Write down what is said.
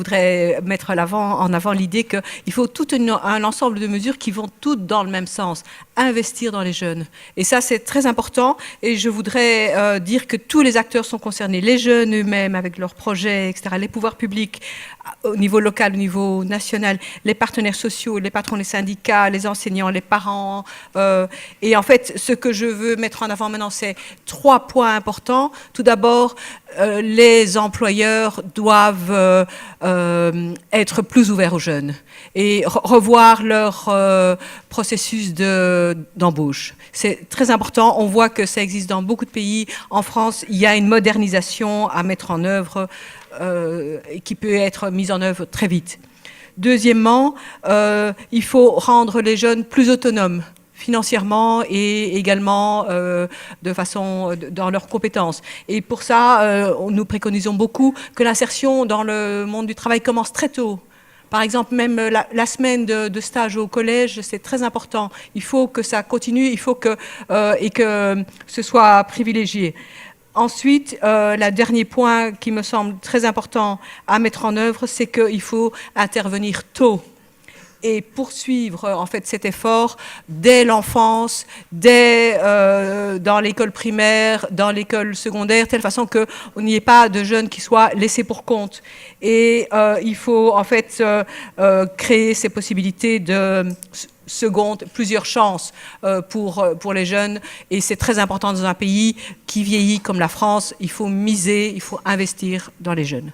voudrais mettre en avant l'idée qu'il faut tout un ensemble de mesures qui vont toutes dans le même sens. Investir dans les jeunes. Et ça, c'est très important. Et je voudrais dire que tous les acteurs sont concernés. Les jeunes eux-mêmes, avec leurs projets, etc. Les pouvoirs publics, au niveau local, au niveau national, les partenaires sociaux, les patrons des syndicats, les enseignants, les parents. Et en fait, ce que je veux mettre en avant maintenant, c'est 3 points importants. Tout d'abord, les employeurs doivent être plus ouverts aux jeunes et revoir leur processus d'embauche. C'est très important. On voit que ça existe dans beaucoup de pays. En France, il y a une modernisation à mettre en œuvre qui peut être mise en œuvre très vite. Deuxièmement, il faut rendre les jeunes plus autonomes financièrement et également dans leurs compétences. Et pour ça, nous préconisons beaucoup que l'insertion dans le monde du travail commence très tôt. Par exemple, même la semaine de stage au collège, c'est très important. Il faut que ça continue, il faut que ce soit privilégié. Ensuite, le dernier point qui me semble très important à mettre en œuvre, c'est qu'il faut intervenir tôt et poursuivre en fait cet effort dès l'enfance, dans l'école primaire, dans l'école secondaire, de telle façon qu'il n'y ait pas de jeunes qui soient laissés pour compte. Et il faut en fait créer ces possibilités de seconde, plusieurs chances pour les jeunes. Et c'est très important dans un pays qui vieillit comme la France. Il faut miser, il faut investir dans les jeunes.